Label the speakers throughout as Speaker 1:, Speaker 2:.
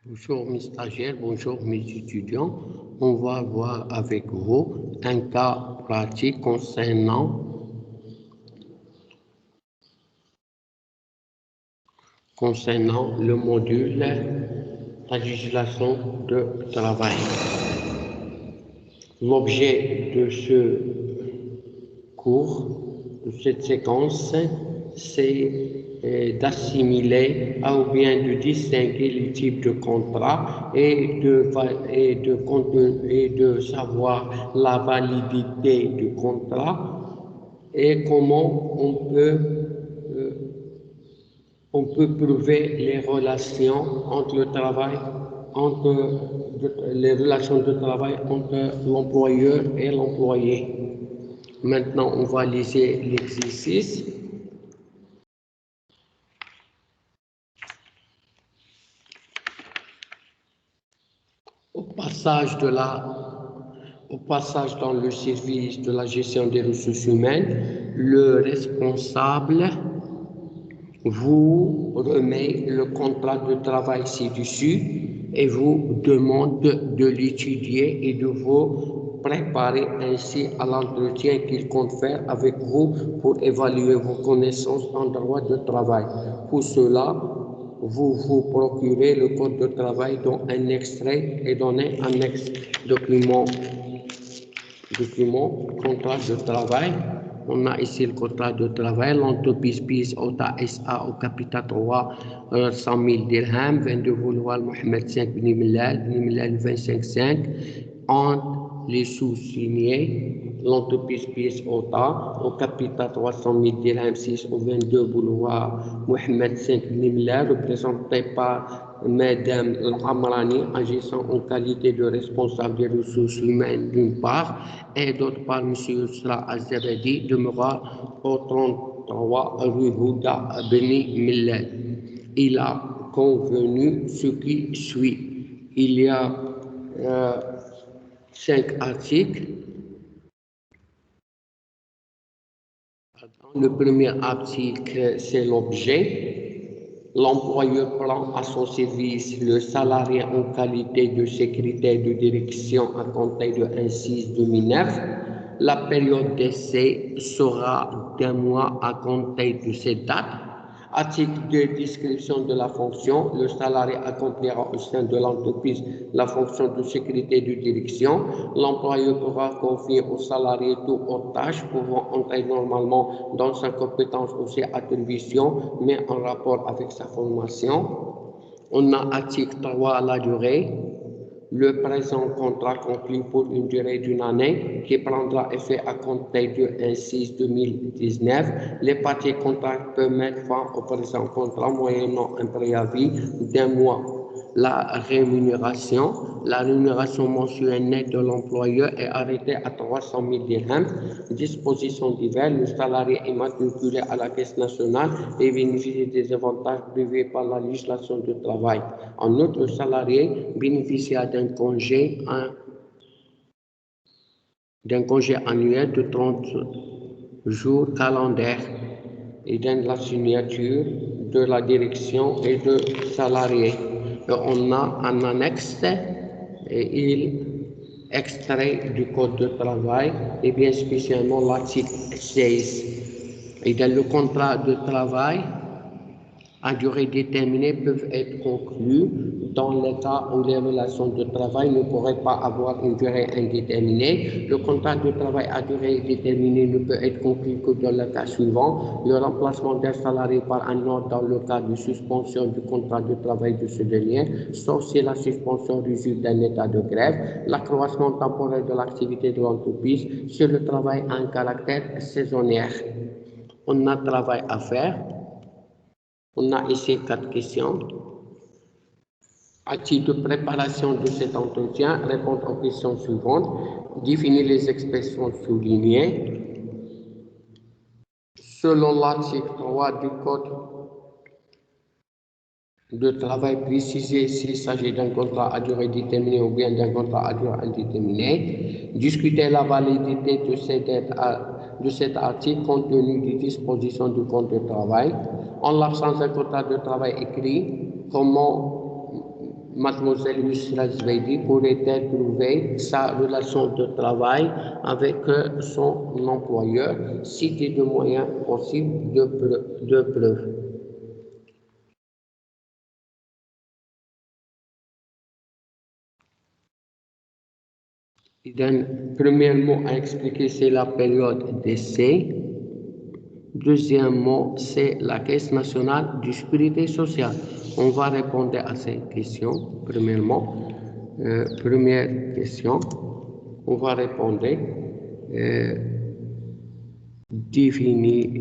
Speaker 1: Bonjour mes stagiaires, bonjour mes étudiants. On va voir avec vous un cas pratique concernant le module la législation de travail. L'objet de ce cours, de cette séquence, c'est d'assimiler ou bien de distinguer les types de contrats et de savoir la validité du contrat et comment on peut prouver les relations entre le travail, les relations de travail entre l'employeur et l'employé. Maintenant, on va liser l'exercice. Au passage dans le service de la gestion des ressources humaines, le responsable vous remet le contrat de travail ci-dessus et vous demande de l'étudier et de vous préparer ainsi à l'entretien qu'il compte faire avec vous pour évaluer vos connaissances en droit de travail. Pour cela, vous vous procurez le code de travail dont un extrait est donné annexe document contrat de travail. On a ici le contrat de travail, l'entreprise PIS OTA SA au capital 3, 100 000 dirhams, 22 Vouloir Mohamed 5 Bni Millal 25,5 entre les sous-signés, l'entreprise PIS OTA au capital 300 000 dirhams 6 au 22 Boulevard Mohamed 5 Bni Millal, représenté par Madame Al-Amrani, agissant en qualité de responsable des ressources humaines d'une part, et d'autre part, M. Yusra Azabadi, demeura au 33 rue Houda Beni Millal. Il a convenu ce qui suit. Il y a 5 articles. Le premier article, c'est l'objet. L'employeur prend à son service le salarié en qualité de secrétaire de direction à compter de 1/6/2009. La période d'essai sera d'1 mois à compter de cette date. Article 2, description de la fonction. Le salarié accomplira au sein de l'entreprise la fonction de secrétaire de direction. L'employeur pourra confier au salarié toutes autres tâches pouvant entrer normalement dans sa compétence ou ses attributions, mais en rapport avec sa formation. On a article 3, la durée. Le présent contrat conclu pour une durée d'1 année qui prendra effet à compter de 1/6/2019. Les parties contractantes peuvent mettre fin au présent contrat moyennant un préavis d'1 mois. La rémunération mensuelle nette de l'employeur est arrêtée à 300 000 dirhams. Dispositions diverses, le salarié est matriculé à la Caisse nationale et bénéficie des avantages prévus par la législation du travail. En outre, le salarié bénéficie d'un congé annuel de 30 jours calendaires et de la signature de la direction et de salariés. Et on a un annexe et il extrait du code de travail et bien spécialement l'article 16. Et dans le contrat de travail à durée déterminée peuvent être conclus dans le cas où les relations de travail ne pourraient pas avoir une durée indéterminée. Le contrat de travail à durée déterminée ne peut être conclu que dans le cas suivant: le remplacement d'un salarié par un autre dans le cas de suspension du contrat de travail de ce dernier, sauf si la suspension résulte d'un état de grève, l'accroissement temporaire de l'activité de l'entreprise, si le travail a un caractère saisonnier. On a travail à faire. On a ici 4 questions. À titre de préparation de cet entretien, répondre aux questions suivantes. Définir les expressions soulignées. Selon l'article 3 du Code de travail, préciser s'il s'agit d'un contrat à durée déterminée ou bien d'un contrat à durée indéterminée. Discuter la validité de cet article compte tenu des dispositions du Code de travail. En l'absence d'un contrat de travail écrit, comment Mademoiselle Yusra Zbeidi pourrait-elle trouver sa relation de travail avec son employeur, citer de moyens possibles de preuve. Premièrement, à expliquer, c'est la période d'essai. Deuxièmement, c'est la Caisse nationale de sécurité sociale. On va répondre à ces questions. Premièrement, première question, on va répondre. Définition.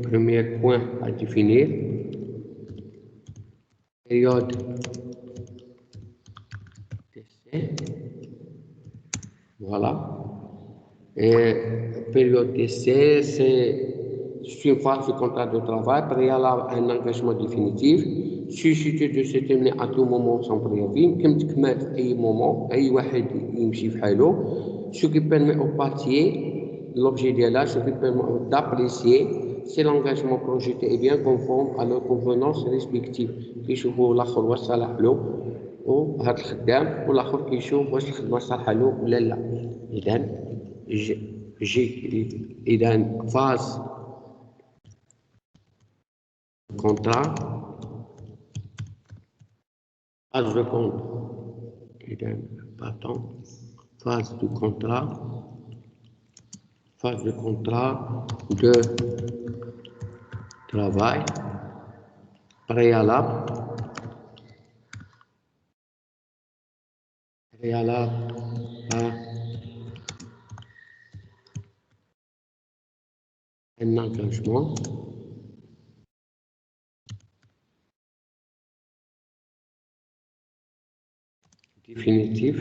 Speaker 1: Premier point à définir. Période d'essai. Voilà. Et période d'essai, c'est une phase de contrat de travail préalable à un engagement définitif, susceptible de se terminer à tout moment sans préavis, comme تكمل à un moment, أي واحد يمشي في حاله, ce qui permet aux parties, l'objet de là, ce qui permet d'apprécier si l'engagement projeté est bien conforme à leur convenance respective. كيشوفوا الآخر واش صالح له وهذا الخدام والآخر كيشوف واش الخدمة صالحة له ولا لا. إذا phase contrat, phase de compte, phase de contrat de travail préalable à un engagement définitif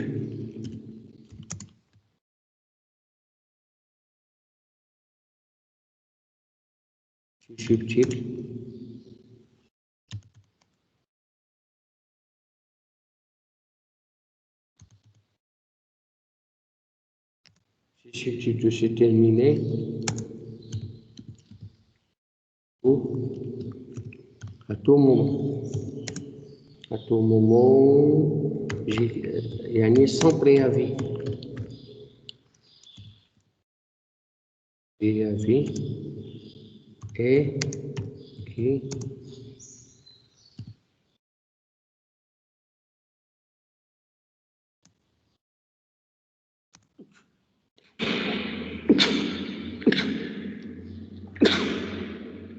Speaker 1: susceptible de se terminer ou à tout moment, يعني sans préavis. Préavis et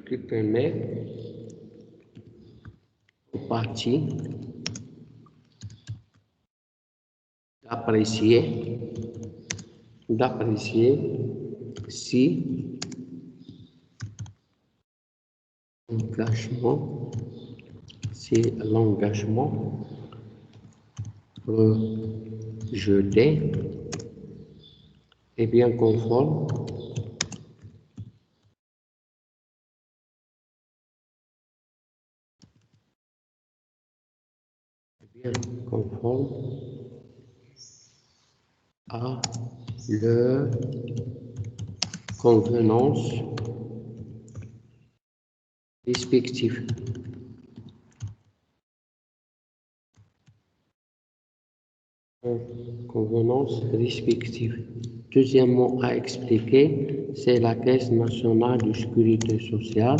Speaker 1: qui permet aux parties d'apprécier si l'engagement rejeté est bien conforme à leur convenance respective. Deuxièmement à expliquer, c'est la Caisse nationale de sécurité sociale.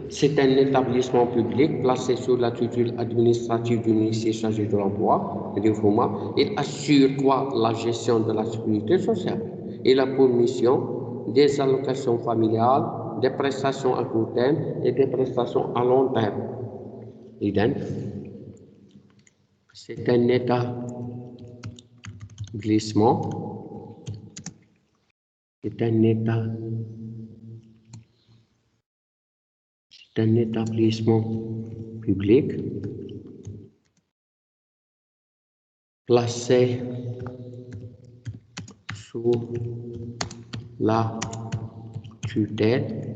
Speaker 1: C'est un établissement public placé sous la tutelle administrative du ministère chargé de l'emploi et du FOMA. Il assure la gestion de la sécurité sociale. Il a pour mission des allocations familiales, des prestations à court terme et des prestations à long terme. C'est un établissement. C'est un établissement public placé sous la tutelle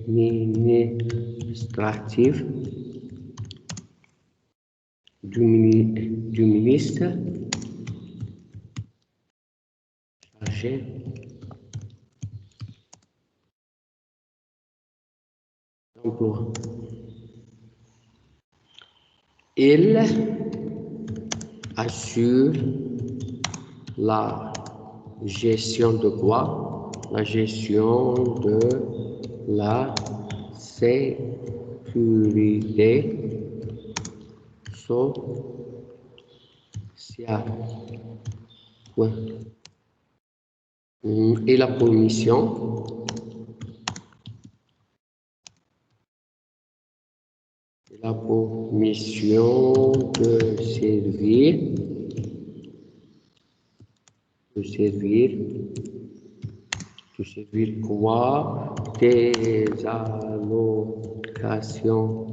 Speaker 1: administrative du ministre chargé d'emploi. Il assure la gestion de quoi? La gestion de la sécurité sociale. Ouais. Et la commission de servir quoi? Des allocations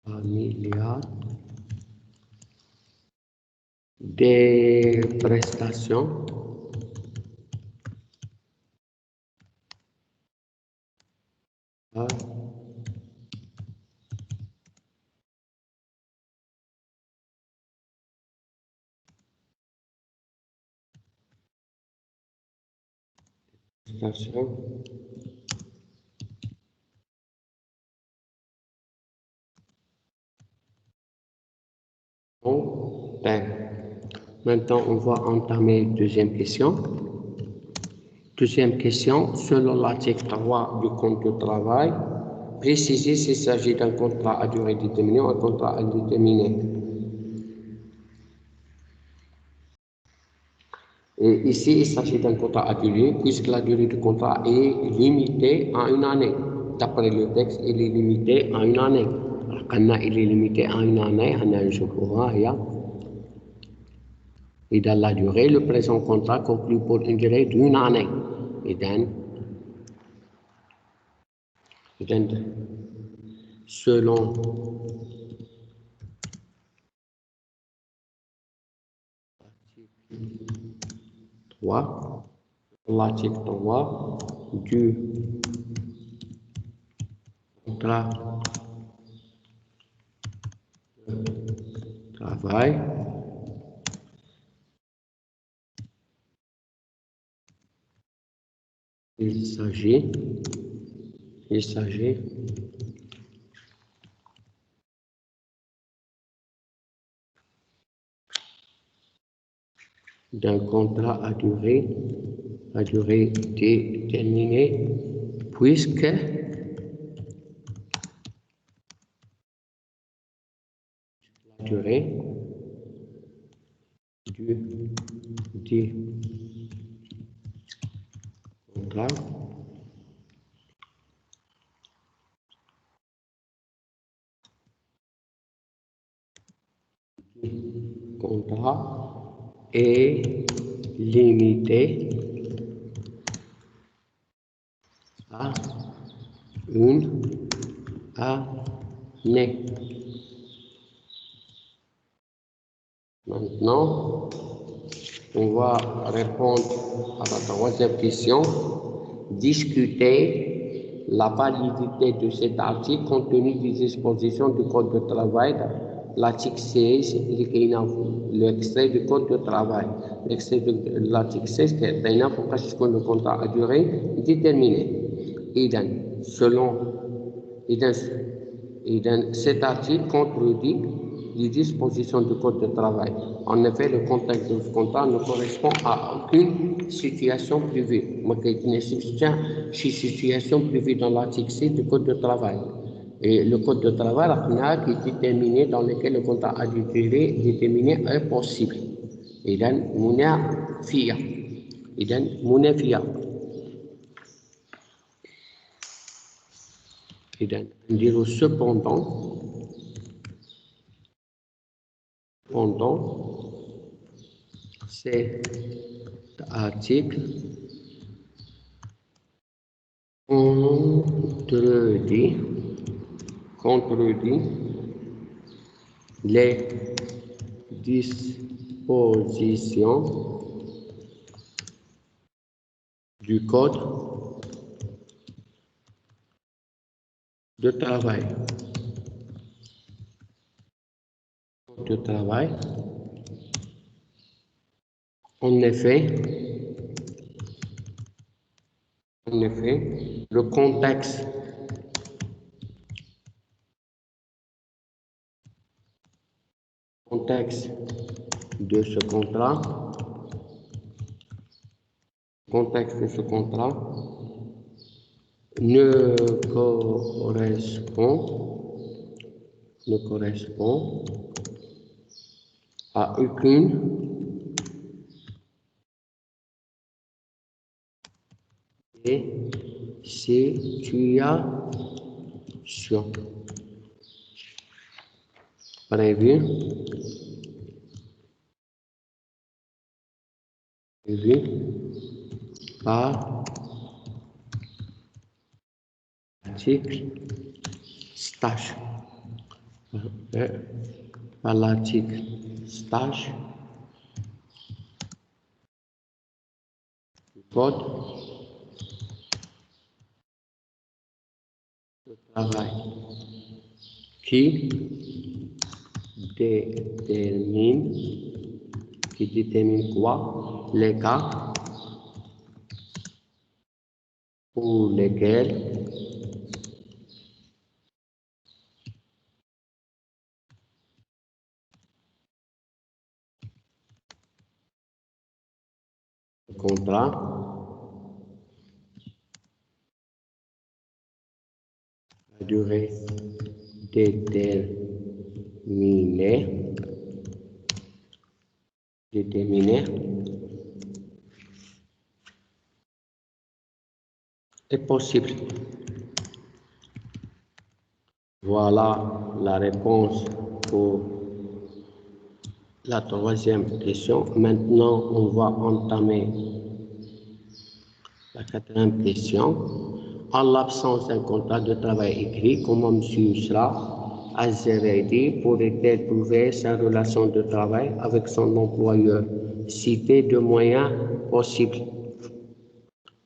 Speaker 1: familiales, des prestations ben, maintenant, on va entamer deuxième question. Deuxième question, selon l'article 3 du Code du travail, précisez s'il s'agit d'un contrat à durée déterminée ou un contrat indéterminé. Et ici, il s'agit d'un contrat à durée, puisque la durée du contrat est limitée à une année. D'après le texte, il est limité à une année. Alors, quand il est limité à une année, et dans la durée, le présent contrat conclut pour une durée d'une année. Et donc, selon l'article 3 du contrat de travail, il s'agit d'un contrat à durée déterminée, puisque la durée du contrat est limitée à une année. Maintenant, on va répondre à la troisième question. Discuter la validité de cet article compte tenu des dispositions du Code de travail. L'article 16, l'extrait du Code de travail. L'extrait de l'article 16 qui est le contrat à durée déterminée. Et donc, cet article contredit les dispositions du Code de travail. En effet, le contexte de ce contrat ne correspond à aucune situation privée. Situation privée dans l'article 6 du Code de travail. Et le Code de travail, qui est déterminé dans lequel le contrat à durée déterminée est possible. Et donc, munafia. Et donc, dire cependant, cet article contredit les dispositions du code de travail. De travail. En effet, le contexte de ce contrat, ne correspond à aucune des situations prévues par l'article stage. Par l'article stage du code de travail qui détermine quoi? Les cas pour lesquels le contrat à durée déterminée est possible. Voilà la réponse pour la troisième question. Maintenant, on va entamer la quatrième question. En l'absence d'un contrat de travail écrit, comment M. Yusra Azeredi pourrait-elle prouver sa relation de travail avec son employeur? Citer deux moyens possibles.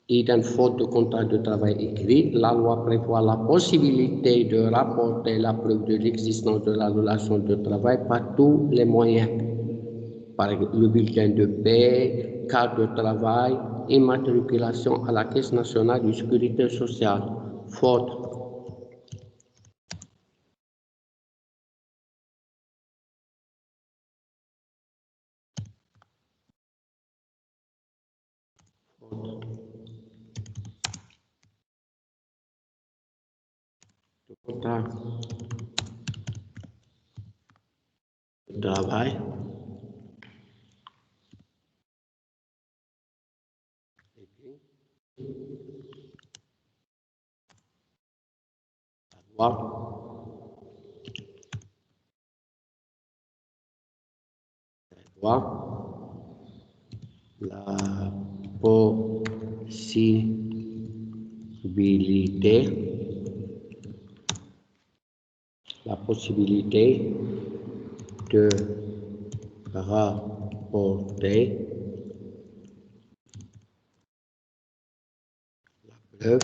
Speaker 1: Idem, faute de contrat de travail écrit, la loi prévoit la possibilité de rapporter la preuve de l'existence de la relation de travail par tous les moyens. Par exemple, le bulletin de paie, carte de travail, immatriculation à la Caisse nationale de sécurité sociale. Faute. Contrat de travail. La possibilité de rapporter la preuve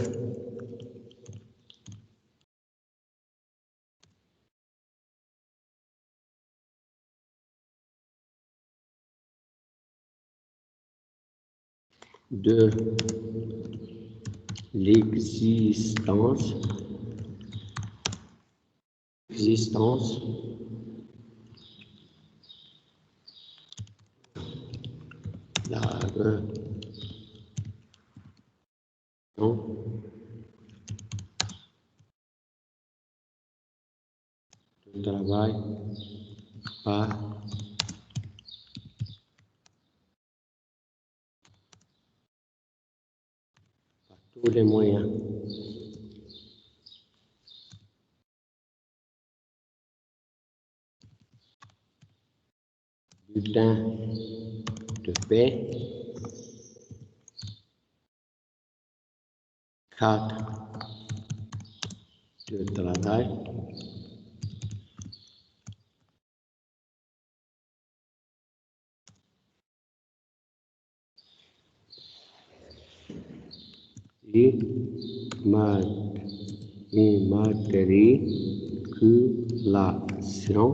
Speaker 1: de l'existence la relation de travail par tous les moyens. Bulletin de paie, carte de travail, immatriculation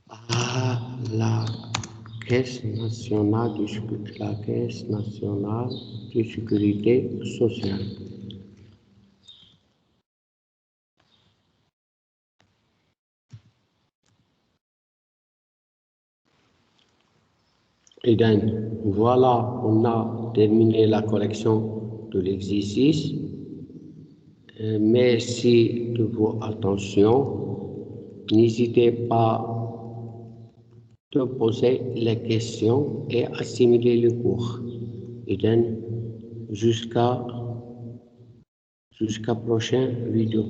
Speaker 1: à la Caisse nationale de sécurité sociale. Et donc, voilà, on a terminé la correction de l'exercice. Merci de votre attention. N'hésitez pas de poser les questions et assimiler le cours. Et donc, jusqu'à prochaine vidéo.